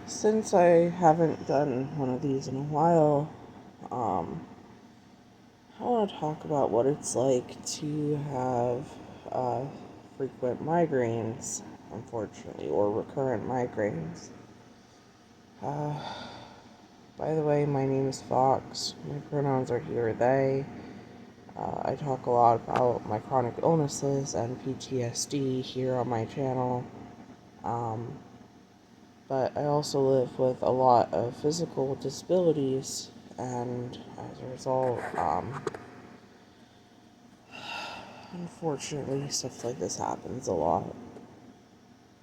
Since I haven't done one of these in a while, um, I want to talk about what it's like to have uh, frequent migraines, unfortunately, or recurrent migraines. Uh, by the way, my name is Fox. My pronouns are he or they. I talk a lot about my chronic illnesses and PTSD here on my channel. Um, but I also live with a lot of physical disabilities, and as a result, unfortunately, stuff like this happens a lot.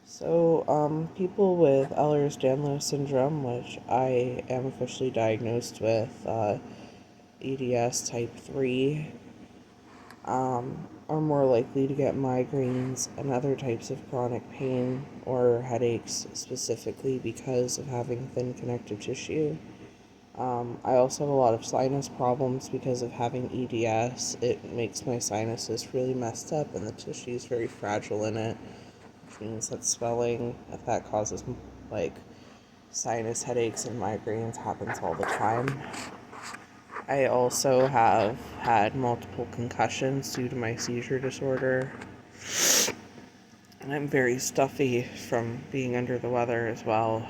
So, people with Ehlers-Danlos syndrome, which I am officially diagnosed with, EDS type 3, are more likely to get migraines and other types of chronic pain or headaches, specifically because of having thin connective tissue. I also have a lot of sinus problems because of having EDS. It makes my sinuses really messed up, and the tissue is very fragile in it, which means that swelling that causes like sinus headaches and migraines happens all the time. I also have had multiple concussions due to my seizure disorder, and I'm very stuffy from being under the weather as well.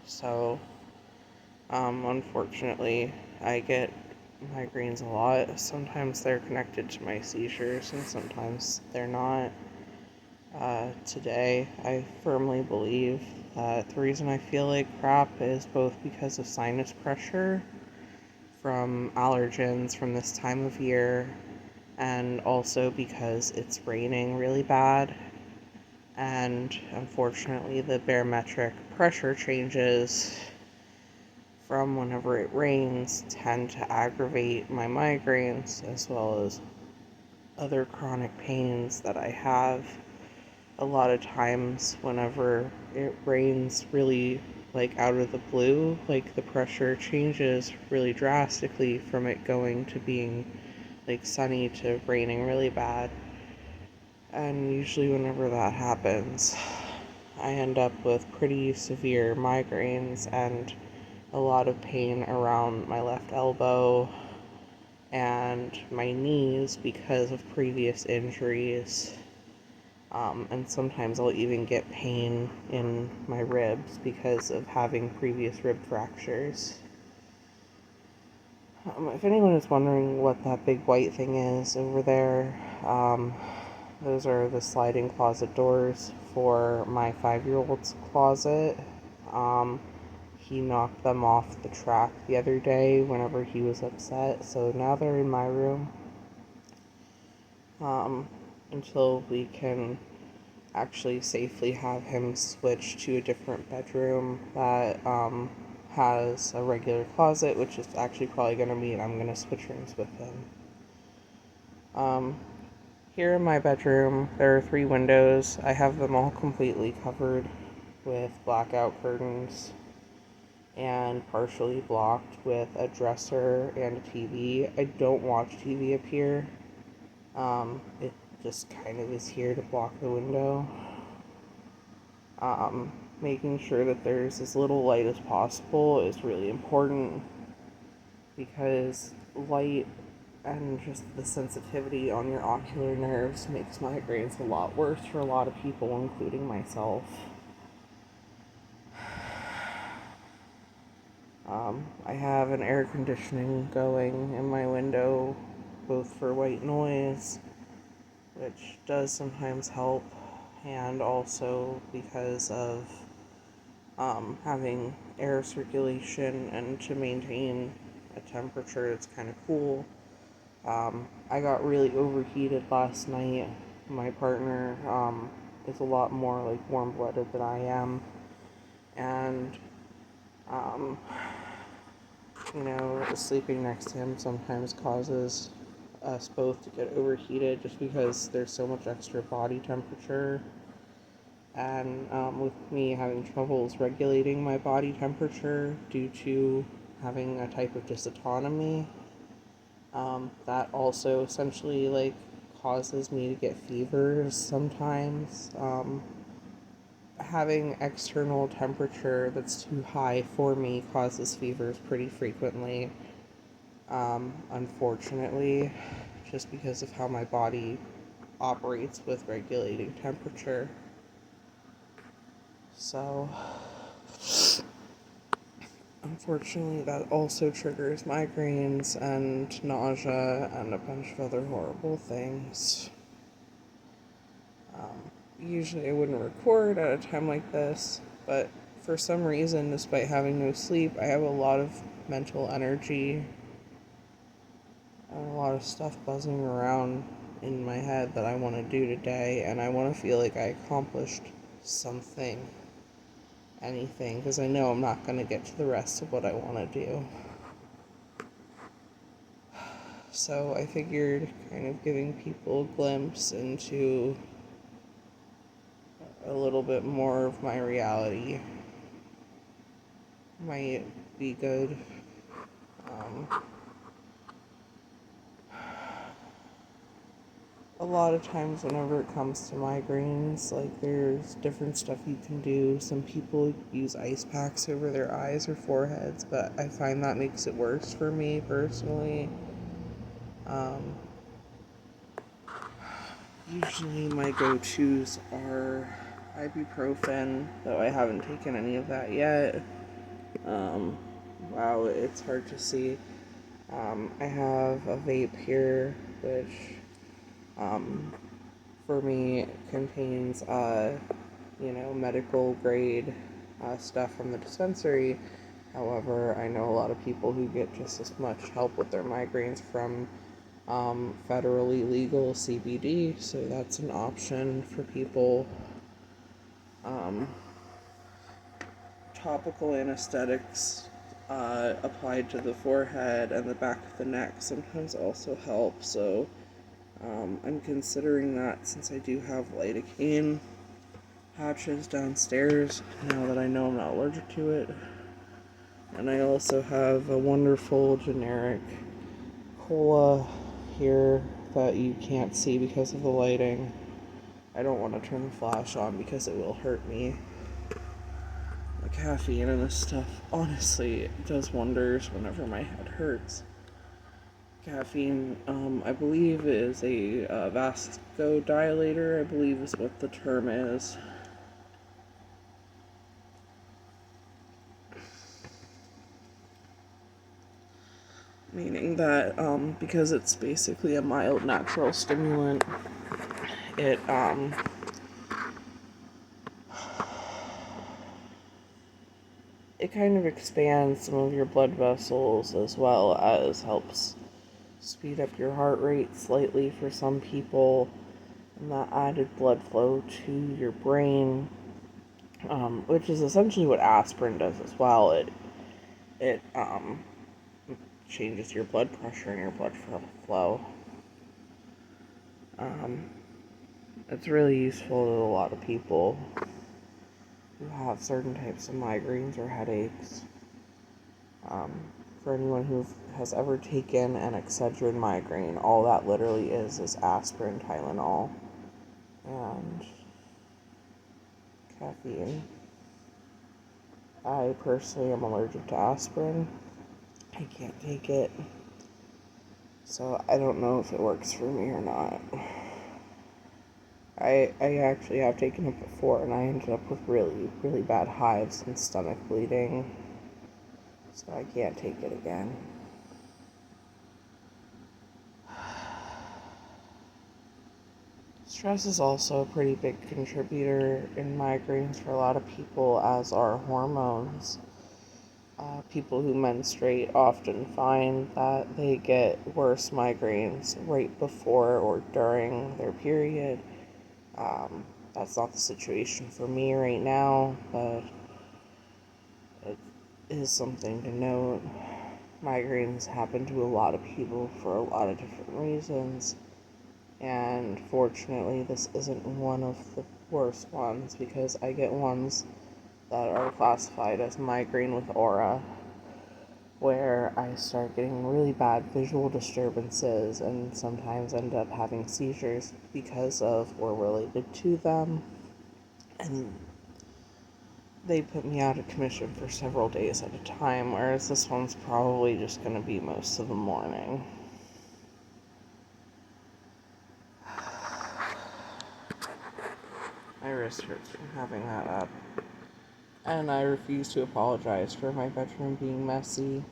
So, unfortunately, I get migraines a lot. Sometimes they're connected to my seizures, and sometimes they're not. Today, I firmly believe that the reason I feel like crap is both because of sinus pressure from allergens from this time of year, and also because it's raining really bad. And unfortunately, the barometric pressure changes from whenever it rains tend to aggravate my migraines as well as other chronic pains that I have. A lot of times whenever it rains really like out of the blue, like the pressure changes really drastically from it going to being like sunny to raining really bad. And usually whenever that happens, I end up with pretty severe migraines and a lot of pain around my left elbow and my knees because of previous injuries. And sometimes I'll even get pain in my ribs because of having previous rib fractures. If anyone is wondering what that big white thing is over there, those are the sliding closet doors for my 5-year-old's closet. He knocked them off the track the other day whenever he was upset, so now they're in my room. Until we can actually safely have him switch to a different bedroom that has a regular closet, which is actually probably going to mean I'm going to switch rooms with him. Here in my bedroom, there are 3 windows. I have them all completely covered with blackout curtains and partially blocked with a dresser and a TV. I don't watch TV up here. It just kind of is here to block the window. Making sure that there's as little light as possible is really important because light and just the sensitivity on your ocular nerves makes migraines a lot worse for a lot of people, including myself. I have an air conditioning going in my window, both for white noise, which does sometimes help, and also because of having air circulation and to maintain a temperature that's kind of cool. I got really overheated last night. My partner is a lot more like warm-blooded than I am, and um, sleeping next to him sometimes causes us both to get overheated just because there's so much extra body temperature. And with me having troubles regulating my body temperature due to having a type of dysautonomy, that also essentially like causes me to get fevers sometimes. having external temperature that's too high for me causes fevers pretty frequently, unfortunately, just because of how my body operates with regulating temperature. So, unfortunately, that also triggers migraines and nausea and a bunch of other horrible things. Usually I wouldn't record at a time like this, but for some reason, despite having no sleep, I have a lot of mental energy and a lot of stuff buzzing around in my head that I want to do today, and I want to feel like I accomplished something, anything, because I know I'm not going to get to the rest of what I want to do. So I figured kind of giving people a glimpse into a little bit more of my reality might be good. A lot of times whenever it comes to migraines, like, there's different stuff you can do. Some people use ice packs over their eyes or foreheads, but I find that makes it worse for me personally. Usually my go-tos are ibuprofen, though I haven't taken any of that yet. Wow, it's hard to see. I have a vape here, which for me contains medical grade stuff from the dispensary. However, I know a lot of people who get just as much help with their migraines from federally legal CBD, so that's an option for people. Topical anesthetics applied to the forehead and the back of the neck sometimes also help, so I'm considering that since I do have lidocaine patches downstairs now that I know I'm not allergic to it. And I also have a wonderful generic cola here that you can't see because of the lighting. I don't want to turn the flash on because it will hurt me. The caffeine in this stuff, honestly, it does wonders whenever my head hurts. Caffeine, I believe, is a vasodilator, I believe is what the term is. Meaning that, because it's basically a mild natural stimulant, it, it kind of expands some of your blood vessels as well as helps speed up your heart rate slightly for some people, and that added blood flow to your brain, which is essentially what aspirin does as well. It changes your blood pressure and your blood flow. It's really useful to a lot of people who have certain types of migraines or headaches. For anyone who has ever taken an Excedrin migraine, all that literally is aspirin, Tylenol, and caffeine. I personally am allergic to aspirin. I can't take it, so I don't know if it works for me or not. I actually have taken it before, and I ended up with really, really bad hives and stomach bleeding, so I can't take it again. Stress is also a pretty big contributor in migraines for a lot of people, as are hormones. People who menstruate often find that they get worse migraines right before or during their period. That's not the situation for me right now, but it is something to note. Migraines happen to a lot of people for a lot of different reasons, and fortunately this isn't one of the worst ones, because I get ones that are classified as migraine with aura, where I start getting really bad visual disturbances and sometimes end up having seizures because of or related to them. And they put me out of commission for several days at a time, whereas this one's probably just going to be most of the morning. My wrist hurts from having that up. And I refuse to apologize for my bedroom being messy.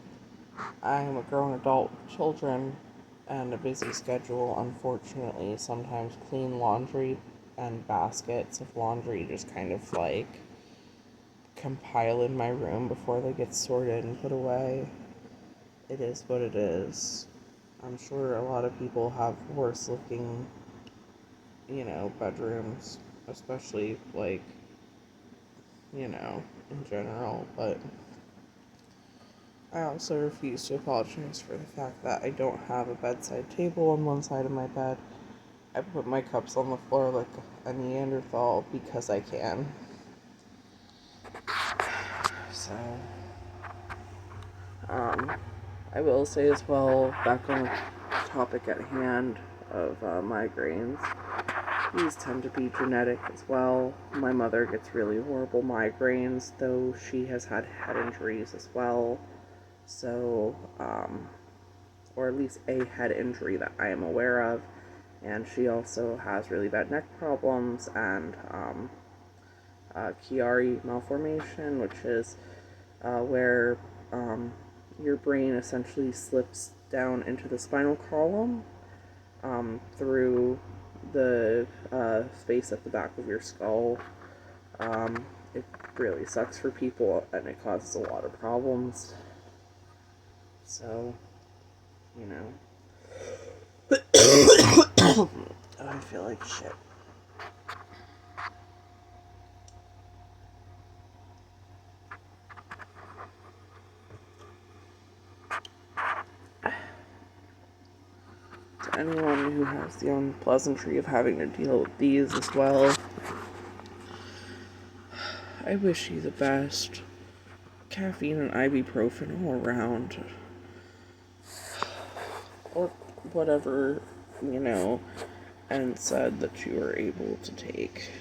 I am a grown adult with children and a busy schedule. Unfortunately, sometimes clean laundry and baskets of laundry just kind of like compile in my room before they get sorted and put away. It is what it is. I'm sure a lot of people have worse looking, bedrooms, especially like, in general, but I also refuse to apologize for the fact that I don't have a bedside table on one side of my bed. I put my cups on the floor like a Neanderthal because I can. So, I will say as well, back on the topic at hand of migraines, these tend to be genetic as well. My mother gets really horrible migraines, though she has had head injuries as well. So, or at least a head injury that I am aware of. And she also has really bad neck problems and Chiari malformation, which is where your brain essentially slips down into the spinal column through the space at the back of your skull. It really sucks for people and it causes a lot of problems. So, oh, I feel like shit. To anyone who has the unpleasantry of having to deal with these as well, I wish you the best. Caffeine and ibuprofen all around. Or whatever, and said that you were able to take.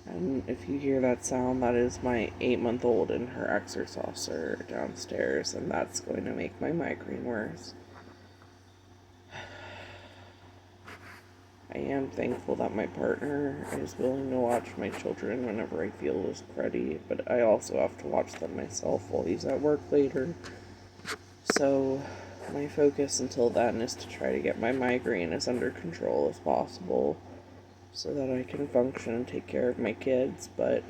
And if you hear that sound, that is my 8-month-old in her exerciser downstairs, and that's going to make my migraine worse. I am thankful that my partner is willing to watch my children whenever I feel this cruddy, but I also have to watch them myself while he's at work later. So, my focus until then is to try to get my migraine as under control as possible so that I can function and take care of my kids, but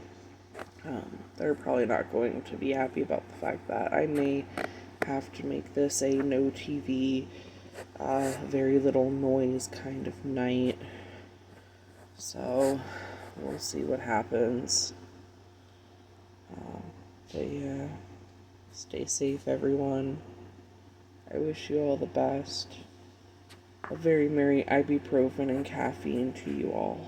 they're probably not going to be happy about the fact that I may have to make this a no TV, very little noise kind of night. So, we'll see what happens. But yeah, stay safe, everyone. I wish you all the best. A very merry ibuprofen and caffeine to you all.